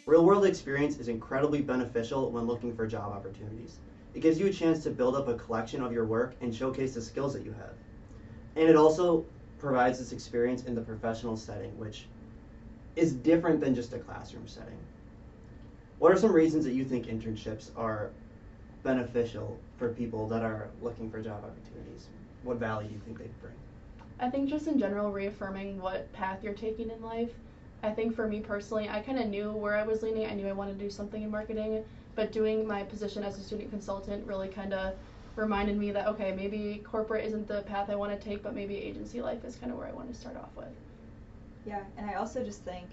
Real-world experience is incredibly beneficial when looking for job opportunities. It gives you a chance to build up a collection of your work and showcase the skills that you have. And it also provides this experience in the professional setting, which is different than just a classroom setting. What are some reasons that you think internships are beneficial for people that are looking for job opportunities? What value do you think they bring? I think just in general reaffirming what path you're taking in life. I think for me personally, I kind of knew where I was leaning. I knew I wanted to do something in marketing, but doing my position as a student consultant really kind of reminded me that, okay, maybe corporate isn't the path I want to take, but maybe agency life is kind of where I want to start off with. Yeah, and I also just think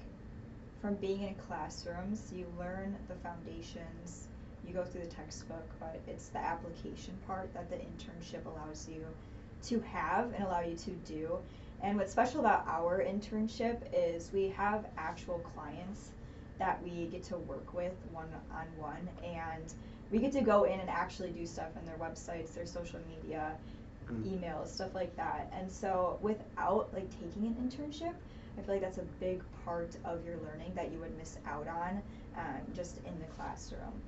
from being in classrooms, you learn the foundations, you go through the textbook, but it's the application part that the internship allows you to have and allow you to do. And what's special about our internship is we have actual clients that we get to work with one-on-one, and we get to go in and actually do stuff on their websites, their social media, emails, stuff like that. And so without like taking an internship, I feel like that's a big part of your learning that you would miss out on just in the classroom.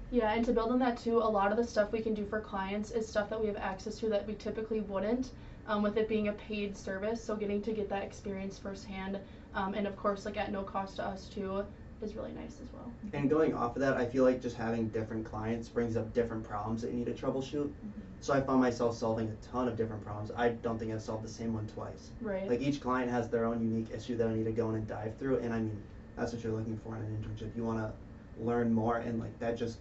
Yeah, and to build on that too, a lot of the stuff we can do for clients is stuff that we have access to that we typically wouldn't, with it being a paid service. So getting to get that experience firsthand, and of course, like at no cost to us too, is really nice as well. And going off of that, I feel like just having different clients brings up different problems that you need to troubleshoot. So I found myself solving a ton of different problems. I don't think I've solved the same one twice. Right. Like each client has their own unique issue that I need to go in and dive through, and I mean, that's what you're looking for in an internship. You want to learn more, and like that just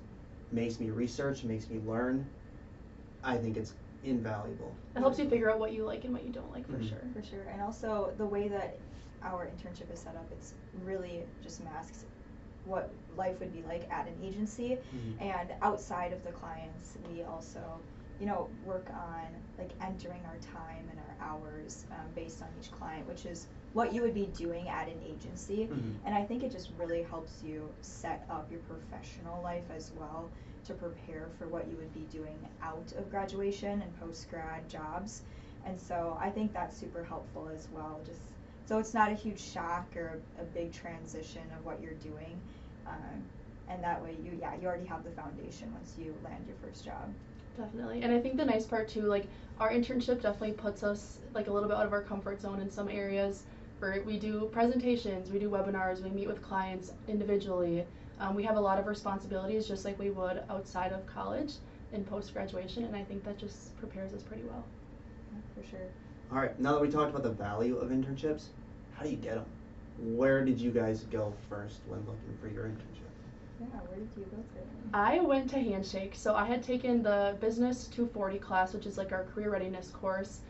makes me research, makes me learn. I think it's invaluable. It helps you figure out what you like and what you don't like, for sure. For sure. And also the way that our internship is set up, it's really just masks what life would be like at an agency. And outside of the clients, we also, you know, work on like entering our time and our hours based on each client, which is what you would be doing at an agency. And I think it just really helps you set up your professional life as well to prepare for what you would be doing out of graduation and post-grad jobs. And so I think that's super helpful as well, just so it's not a huge shock or a big transition of what you're doing. And that way you already have the foundation once you land your first job. Definitely. And I think the nice part too, like our internship definitely puts us like a little bit out of our comfort zone in some areas. Where we do presentations, we do webinars, we meet with clients individually. We have a lot of responsibilities just like we would outside of college in post-graduation, and I think that just prepares us pretty well. Yeah, for sure. All right, now that we talked about the value of internships, how do you get them? Where did you guys go first when looking for your internship? Yeah, where did you go for it? I went to Handshake. So I had taken the Business 240 class, which is like our career readiness course,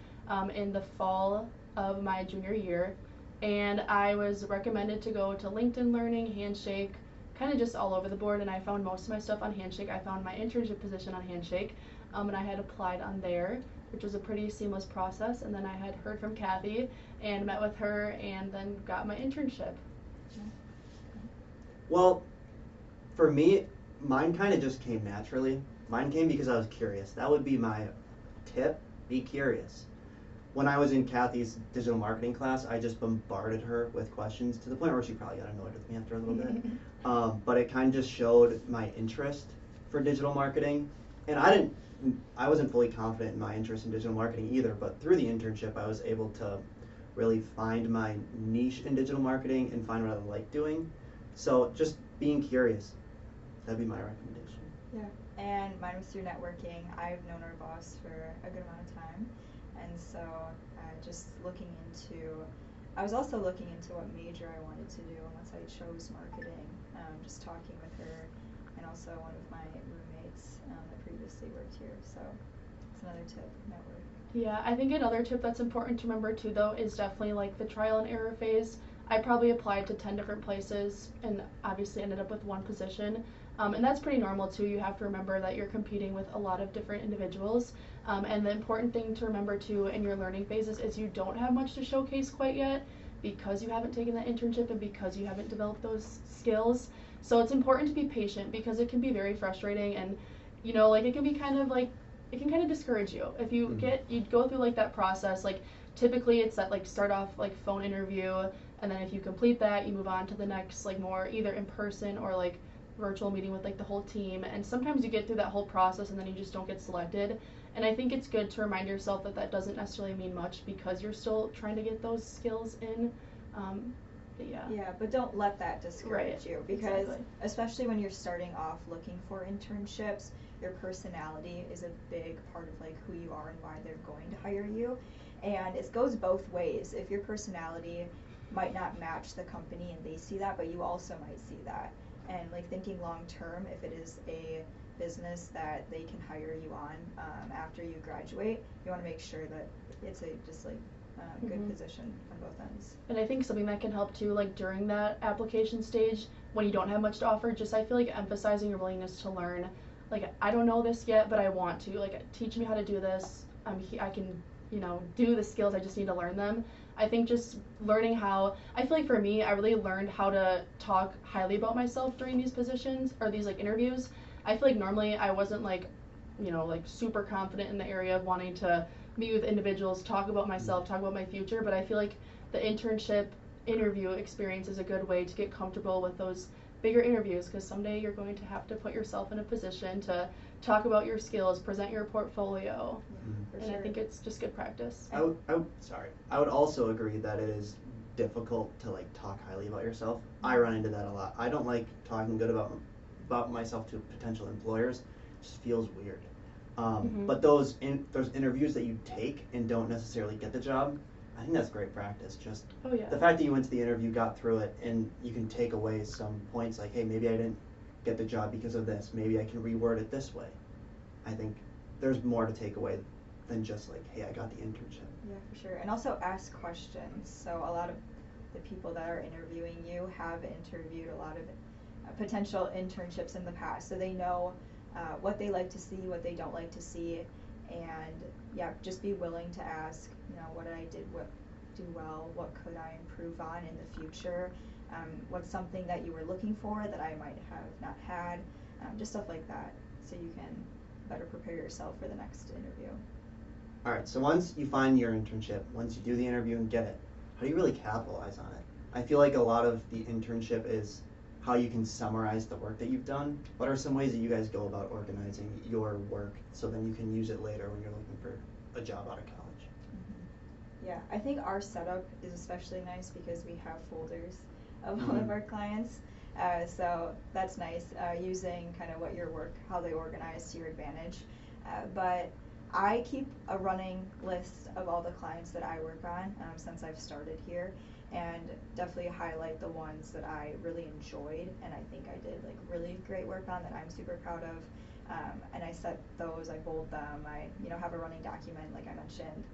in the fall of my junior year. And I was recommended to go to LinkedIn Learning, Handshake, kind of just all over the board, and I found most of my stuff on Handshake. I found my internship position on Handshake, and I had applied on there, which was a pretty seamless process. And then I had heard from Kathy and met with her and then got my internship. Well, for me, mine kind of just came naturally. Mine came because I was curious. That would be my tip, be curious. When I was in Kathy's digital marketing class, I just bombarded her with questions to the point where she probably got annoyed with me after a little bit. But it kind of just showed my interest for digital marketing. And I wasn't fully confident in my interest in digital marketing either, but through the internship, I was able to really find my niche in digital marketing and find what I like doing. So just being curious, that'd be my recommendation. Yeah, and mine was through networking. I've known our boss for a good amount of time. And so I was also looking into what major I wanted to do, and once I chose marketing, just talking with her, and also one of my roommates that previously worked here. So it's another tip, network. Yeah, I think another tip that's important to remember too, though, is definitely like the trial and error phase. I probably applied to 10 different places and obviously ended up with one position. And that's pretty normal too. You have to remember that you're competing with a lot of different individuals. And the important thing to remember too in your learning phases is you don't have much to showcase quite yet because you haven't taken that internship and because you haven't developed those skills. So it's important to be patient because it can be very frustrating, and you know, like it can kind of discourage you if you go through like that process. Like typically it's that like start off like phone interview, and then if you complete that, you move on to the next, like, more either in person or like virtual meeting with like the whole team. And sometimes you get through that whole process and then you just don't get selected. And I think it's good to remind yourself that that doesn't necessarily mean much because you're still trying to get those skills in. But yeah. Yeah, but don't let that discourage you, because exactly. especially when you're starting off looking for internships, your personality is a big part of like who you are and why they're going to hire you. And it goes both ways. If your personality might not match the company and they see that, but you also might see that. And like thinking long term, if it is a business that they can hire you on after you graduate, you want to make sure that it's a just like good position on both ends. And I think something that can help too, like during that application stage, when you don't have much to offer, just I feel like emphasizing your willingness to learn. Like, I don't know this yet, but I want to. Like, teach me how to do this. I can, do the skills. I just need to learn them. I think just learning how, I feel like for me, I really learned how to talk highly about myself during these positions or these like interviews. I feel like normally I wasn't like, like super confident in the area of wanting to meet with individuals, talk about myself, talk about my future, but I feel like the internship interview experience is a good way to get comfortable with those bigger interviews, because someday you're going to have to put yourself in a position to talk about your skills, present your portfolio, and Sure. I think it's just good practice. I would also agree that it is difficult to like talk highly about yourself. I run into that a lot. I don't like talking good about myself to potential employers. It just feels weird. But those interviews that you take and don't necessarily get the job, I think that's great practice. Just the fact that you went to the interview, got through it, and you can take away some points like, hey, maybe I didn't get the job because of this. Maybe I can reword it this way. I think there's more to take away than just like, hey, I got the internship. Yeah, for sure. And also ask questions. So a lot of the people that are interviewing you have interviewed a lot of potential internships in the past, so they know what they like to see, what they don't like to see, and yeah, just be willing to ask, what I did do well, what could I improve on in the future, what's something that you were looking for that I might have not had, just stuff like that, so you can better prepare yourself for the next interview. All right, so once you find your internship, once you do the interview and get it, how do you really capitalize on it? I feel like a lot of the internship is how you can summarize the work that you've done. What are some ways that you guys go about organizing your work so then you can use it later when you're looking for a job out of college? Yeah, I think our setup is especially nice because we have folders of all of our clients. So that's nice, using kind of how they organize to your advantage. But I keep a running list of all the clients that I work on since I've started here, and definitely highlight the ones that I really enjoyed and I think I did like really great work on that I'm super proud of. And I set those, I bold them, I have a running document like I mentioned.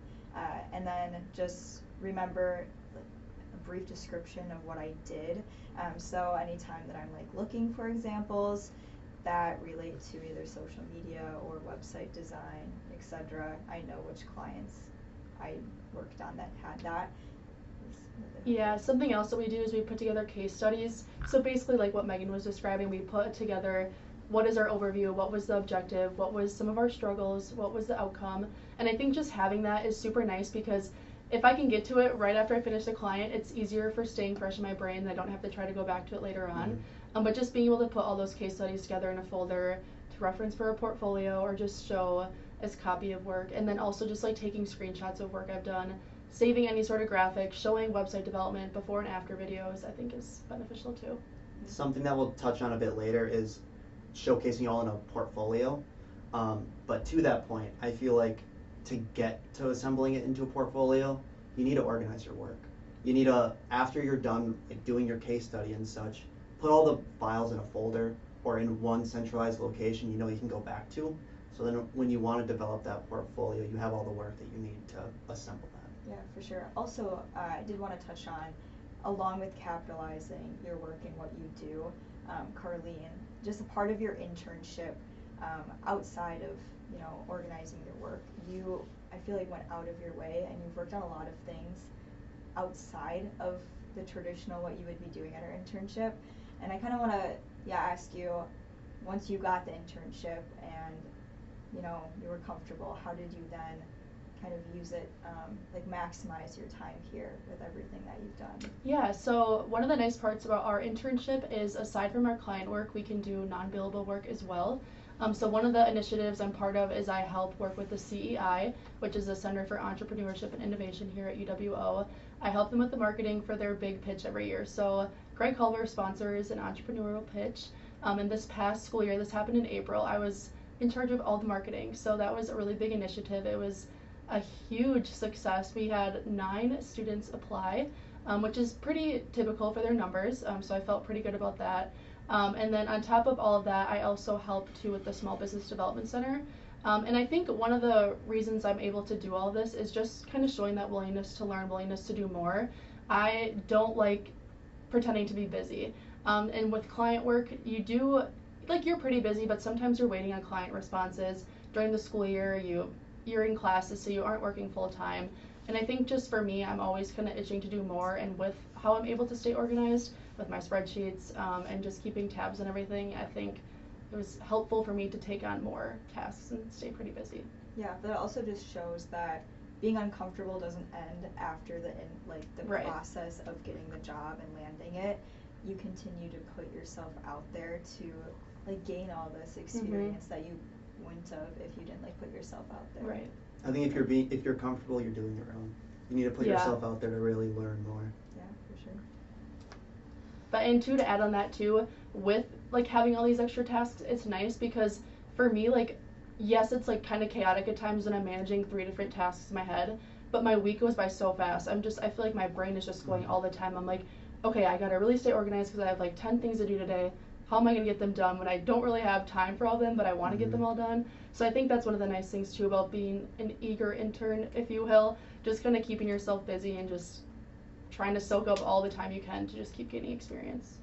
And then just remember a brief description of what I did. So anytime that I'm like looking for examples that relate to either social media or website design, etc., I know which clients I worked on that had that. Yeah, something else that we do is we put together case studies. So basically, like what Megan was describing, we put together what is our overview, what was the objective, what was some of our struggles, what was the outcome. And I think just having that is super nice, because if I can get to it right after I finish the client, it's easier for staying fresh in my brain, and I don't have to try to go back to it later on. But just being able to put all those case studies together in a folder to reference for a portfolio or just show as copy of work, and then also just like taking screenshots of work I've done, saving any sort of graphics, showing website development before and after videos, I think is beneficial too. Something that we'll touch on a bit later is showcasing all in a portfolio. But to that point, I feel like to get to assembling it into a portfolio, you need to organize your work. You need to, after you're done doing your case study and such, put all the files in a folder or in one centralized location you can go back to. So then when you want to develop that portfolio, you have all the work that you need to assemble that. Yeah, for sure. Also, I did want to touch on, along with capitalizing your work and what you do, Carlene, just a part of your internship, outside of organizing your work, I feel like went out of your way and you've worked on a lot of things outside of the traditional what you would be doing at our internship. And I kind of want to ask you, once you got the internship and you were comfortable, how did you then kind of use it, like maximize your time here with everything that you've done? Yeah, so one of the nice parts about our internship is aside from our client work, we can do non-billable work as well. So one of the initiatives I'm part of is I help work with the CEI, which is the Center for Entrepreneurship and Innovation here at UWO. I help them with the marketing for their big pitch every year. So Greg Culver sponsors an entrepreneurial pitch. And this past school year, this happened in April, I was in charge of all the marketing. So that was a really big initiative. It was a huge success. We had 9 students apply, which is pretty typical for their numbers. So I felt pretty good about that. And then on top of all of that, I also help too with the Small Business Development Center. And I think one of the reasons I'm able to do all this is just kind of showing that willingness to learn, willingness to do more. I don't like pretending to be busy. And with client work, you do, like, you're pretty busy, but sometimes you're waiting on client responses. During the school year, you're in classes, so you aren't working full time. And I think just for me, I'm always kind of itching to do more, and with how I'm able to stay organized with my spreadsheets and just keeping tabs and everything, I think it was helpful for me to take on more tasks and stay pretty busy. Yeah, but it also just shows that being uncomfortable doesn't end after the Right. process of getting the job and landing it. You continue to put yourself out there to like gain all this experience that you wouldn't have if you didn't like put yourself out there. Right. I think if you're comfortable, you're doing it wrong. You need to put yourself out there to really learn more. Yeah, for sure. But and too, to add on that too, with like having all these extra tasks, it's nice because for me, like, yes, it's like kind of chaotic at times when I'm managing 3 different tasks in my head, but my week goes by so fast. I feel like my brain is just going all the time. I'm like, okay, I gotta really stay organized because I have like 10 things to do today. How am I gonna get them done when I don't really have time for all of them, but I want to get them all done? So I think that's one of the nice things too about being an eager intern, if you will, just kind of keeping yourself busy and just trying to soak up all the time you can to just keep gaining experience.